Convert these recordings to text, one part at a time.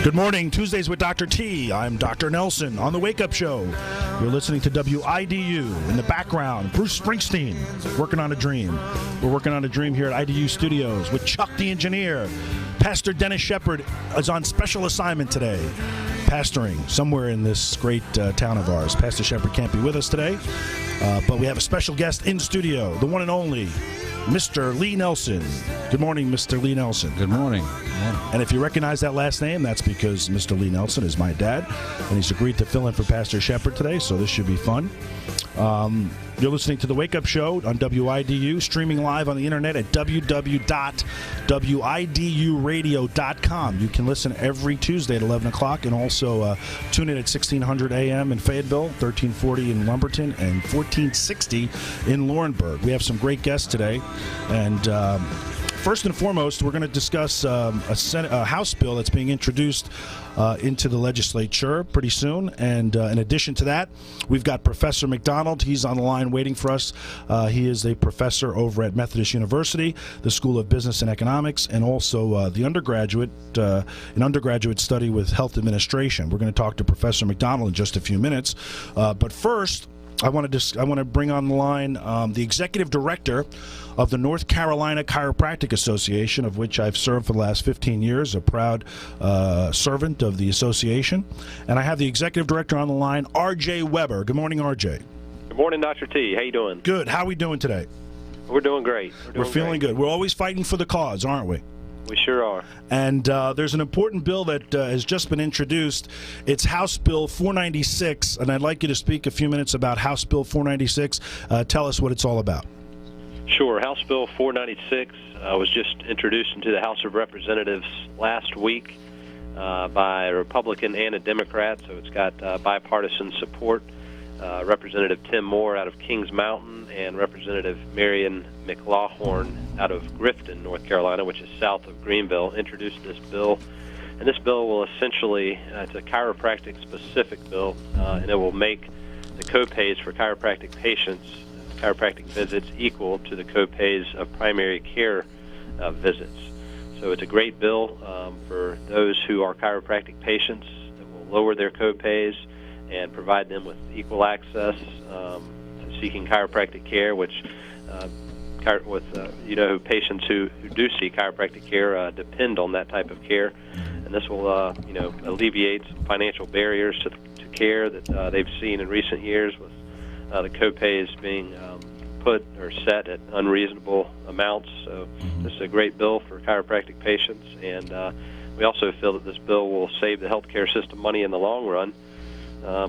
Good morning, Tuesdays with Dr. T. I'm Dr. Nelson on the Wake Up Show. You're listening to WIDU. In the background, Bruce Springsteen, working on a dream. We're working on a dream here at IDU Studios with Chuck the engineer. Pastor Dennis Shepard is on special assignment today, pastoring somewhere in this great town of ours. Pastor Shepard can't be with us today, but we have a special guest in studio, the one and only Mr. Lee Nelson. Good morning, Mr. Lee Nelson. Good morning. And if you recognize that last name, that's because Mr. Lee Nelson is my dad, and he's agreed to fill in for Pastor Shepard today, so this should be fun. You're listening to The Wake Up Show on WIDU, streaming live on the internet at www.widuradio.com. You can listen every Tuesday at 11 o'clock and also tune in at 1600 a.m. in Fayetteville, 1340 in Lumberton, and 1460 in Laurinburg. We have some great guests today, and first and foremost, we're going to discuss a House bill that's being introduced into the legislature pretty soon. And in addition to that, we've got Professor McDonald. He's on the line waiting for us. He is a professor over at Methodist University, the School of Business and Economics, and also an undergraduate study with health administration. We're going to talk to Professor McDonald in just a few minutes. But first, I want to bring on the line the executive director of the North Carolina Chiropractic Association, of which I've served for the last 15 years, a proud servant of the association. And I have the executive director on the line, R.J. Weber. Good morning, R.J. Good morning, Dr. T. How you doing? Good. How are we doing today? We're doing great. We're feeling good. We're always fighting for the cause, aren't we? We sure are. And there's an important bill that has just been introduced. It's House Bill 496, and I'd like you to speak a few minutes about House Bill 496. Tell us what it's all about. Sure. House Bill 496 was just introduced into the House of Representatives last week by a Republican and a Democrat, so it's got bipartisan support. Representative Tim Moore out of Kings Mountain and Representative Marion McLaughlin out of Grifton, North Carolina, which is south of Greenville, introduced this bill. And this bill will essentially, it's a chiropractic-specific bill, and it will make the copays for chiropractic patients, chiropractic visits, equal to the copays of primary care visits. So it's a great bill for those who are chiropractic patients that will lower their copays and provide them with equal access to seeking chiropractic care, which patients who do seek chiropractic care depend on that type of care. And this will alleviate some financial barriers to care that they've seen in recent years, with the copays being put or set at unreasonable amounts. So this is a great bill for chiropractic patients, and we also feel that this bill will save the healthcare system money in the long run,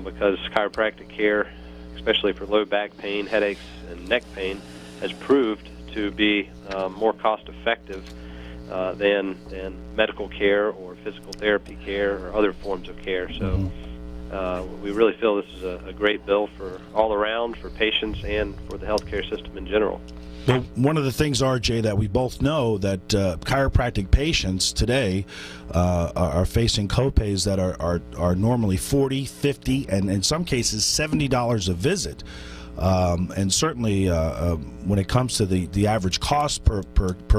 because chiropractic care, especially for low back pain, headaches, and neck pain, has proved to be more cost-effective than medical care or physical therapy care or other forms of care. So we really feel this is a great bill for all around, for patients and for the healthcare system in general. Well, one of the things, RJ, that we both know that chiropractic patients today are facing copays that are normally $40, $50, and in some cases $70 a visit. And certainly when it comes to the average cost per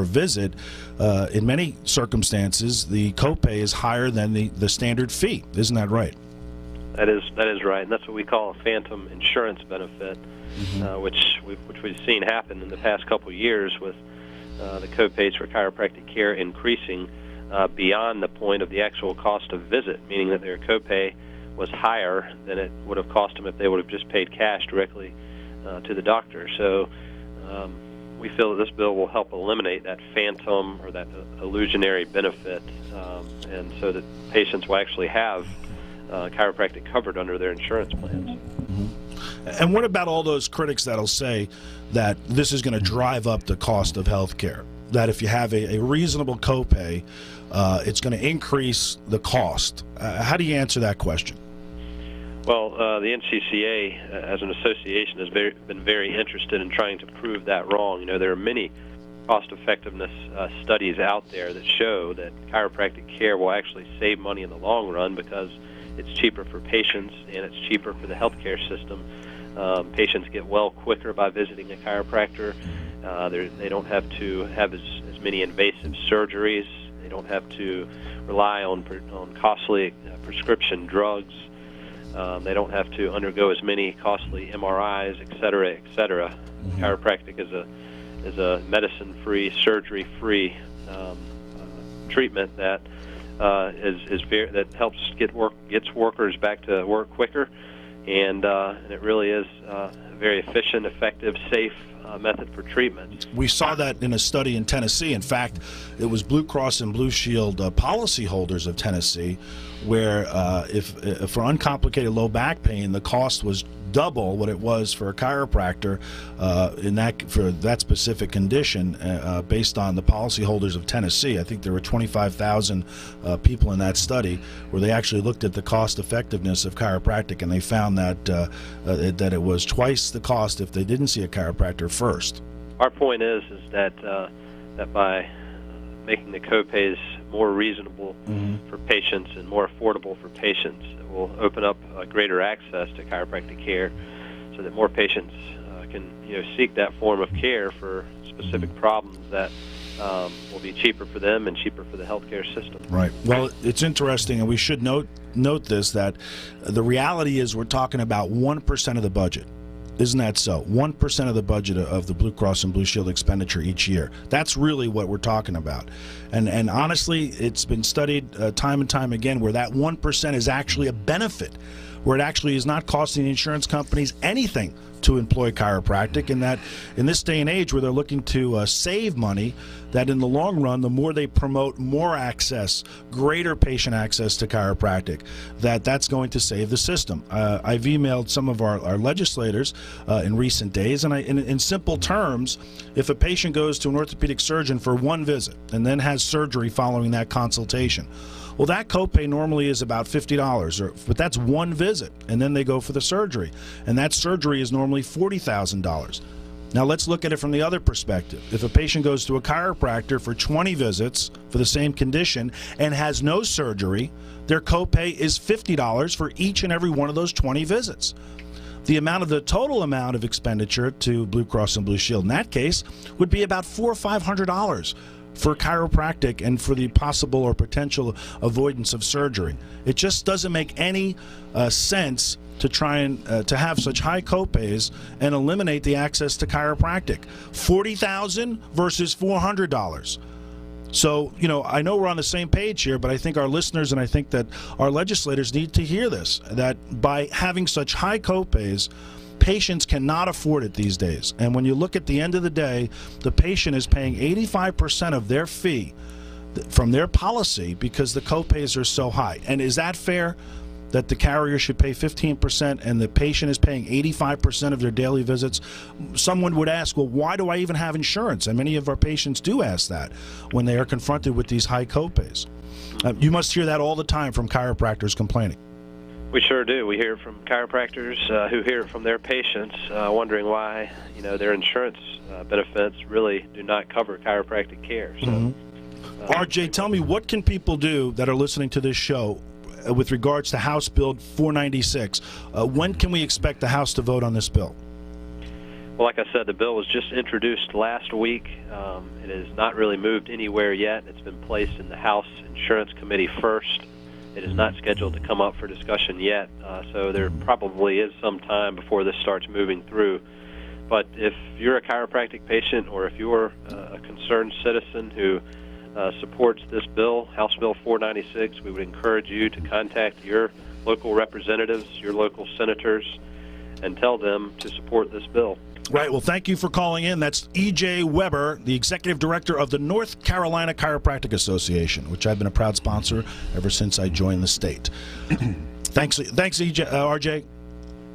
visit, in many circumstances, the copay is higher than the standard fee. Isn't that right? That is right, and that's what we call a phantom insurance benefit, which we've seen happen in the past couple of years, with the copays for chiropractic care increasing beyond the point of the actual cost of visit, meaning that their copay was higher than it would have cost them if they would have just paid cash directly to the doctor. So we feel that this bill will help eliminate that phantom or that illusionary benefit, and so that patients will actually have chiropractic covered under their insurance plans. And what about all those critics that'll say that this is going to drive up the cost of health care, that if you have a reasonable copay, it's going to increase the cost? How do you answer that question? Well, the NCCA, as an association, has been very interested in trying to prove that wrong. You know, there are many cost-effectiveness studies out there that show that chiropractic care will actually save money in the long run, because it's cheaper for patients and it's cheaper for the healthcare system. Patients get well quicker by visiting a chiropractor. They don't have to have as many invasive surgeries. They don't have to rely on costly prescription drugs. They don't have to undergo as many costly MRIs, et cetera, et cetera. Mm-hmm. Chiropractic is a medicine-free, surgery-free treatment that that helps gets workers back to work quicker, and it really is a very efficient, effective, safe method for treatment. We saw that in a study in Tennessee. In fact, it was Blue Cross and Blue Shield policyholders of Tennessee, where if for uncomplicated low back pain, the cost was double what it was for a chiropractor for that specific condition, based on the policyholders of Tennessee. I think there were 25,000 people in that study where they actually looked at the cost effectiveness of chiropractic, and they found that that it was twice the cost if they didn't see a chiropractor first. Our point is that that by making the copays more reasonable for patients and more affordable for patients, it will open up greater access to chiropractic care, so that more patients can seek that form of care for specific problems that will be cheaper for them and cheaper for the healthcare system. Right. Well, it's interesting, and we should note this, that the reality is we're talking about 1% of the budget. Isn't that so? 1% of the budget of the Blue Cross and Blue Shield expenditure each year. That's really what we're talking about. And honestly, it's been studied time and time again where that 1% is actually a benefit, where it actually is not costing the insurance companies anything to employ chiropractic, and that in this day and age where they're looking to save money, that in the long run, the more they promote more access, greater patient access to chiropractic, that's going to save the system. I've emailed some of our legislators in recent days, and in simple terms, if a patient goes to an orthopedic surgeon for one visit and then has surgery following that consultation, well, that copay normally is about $50, but that's one visit, and then they go for the surgery, and that surgery is normally $40,000. Now let's look at it from the other perspective. If a patient goes to a chiropractor for 20 visits for the same condition and has no surgery, their copay is $50 for each and every one of those 20 visits. The total amount of expenditure to Blue Cross and Blue Shield in that case would be about $400 or $500 for chiropractic and for the possible or potential avoidance of surgery. It just doesn't make any sense to try and to have such high copays and eliminate the access to chiropractic. $40,000 versus $400. So, I know we're on the same page here, but I think our listeners and I think that our legislators need to hear this, that by having such high copays, patients cannot afford it these days. And when you look at the end of the day, the patient is paying 85% of their fee from their policy because the copays are so high. And is that fair, that the carrier should pay 15% and the patient is paying 85% of their daily visits? Someone would ask, well, why do I even have insurance? And many of our patients do ask that when they are confronted with these high copays. You must hear that all the time from chiropractors complaining. We sure do. We hear it from chiropractors who hear it from their patients, wondering why their insurance benefits really do not cover chiropractic care. So, RJ, tell me, what can people do that are listening to this show with regards to House Bill 496? When can we expect the House to vote on this bill? Well, like I said, the bill was just introduced last week. It has not really moved anywhere yet. It's been placed in the House Insurance Committee first. It is not scheduled to come up for discussion yet, so there probably is some time before this starts moving through. But if you're a chiropractic patient or if you're a concerned citizen who supports this bill, House Bill 496, we would encourage you to contact your local representatives, your local senators, and tell them to support this bill. Right. Well, thank you for calling in. That's E.J. Weber, the Executive Director of the North Carolina Chiropractic Association, which I've been a proud sponsor ever since I joined the state. Thanks, EJ, RJ.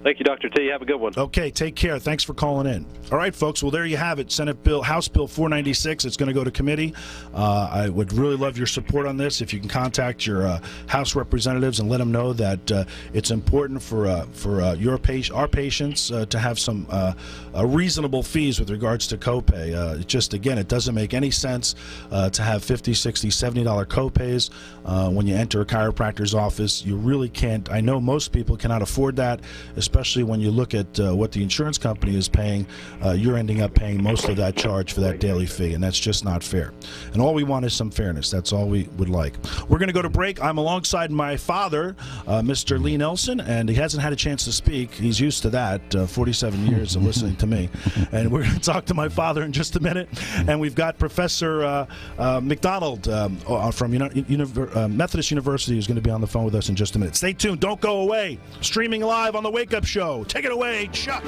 Thank you, Dr. T. Have a good one. Okay, take care. Thanks for calling in. All right, folks. Well, there you have it. House Bill 496. It's going to go to committee. I would really love your support on this. If you can contact your House representatives and let them know that it's important for our patients to have some reasonable fees with regards to copay. It doesn't make any sense to have $50, $60, $70 copays when you enter a chiropractor's office. You really can't. I know most people cannot afford that, especially especially when you look at what the insurance company is paying. You're ending up paying most of that charge for that daily fee, and that's just not fair. And all we want is some fairness. That's all we would like. We're going to go to break. I'm alongside my father, Mr. Lee Nelson, and he hasn't had a chance to speak. He's used to that, 47 years of listening to me. And we're going to talk to my father in just a minute. And we've got Professor McDonald from Methodist University who's going to be on the phone with us in just a minute. Stay tuned. Don't go away. Streaming live on the Wake Up Show. Take it away, Chuck.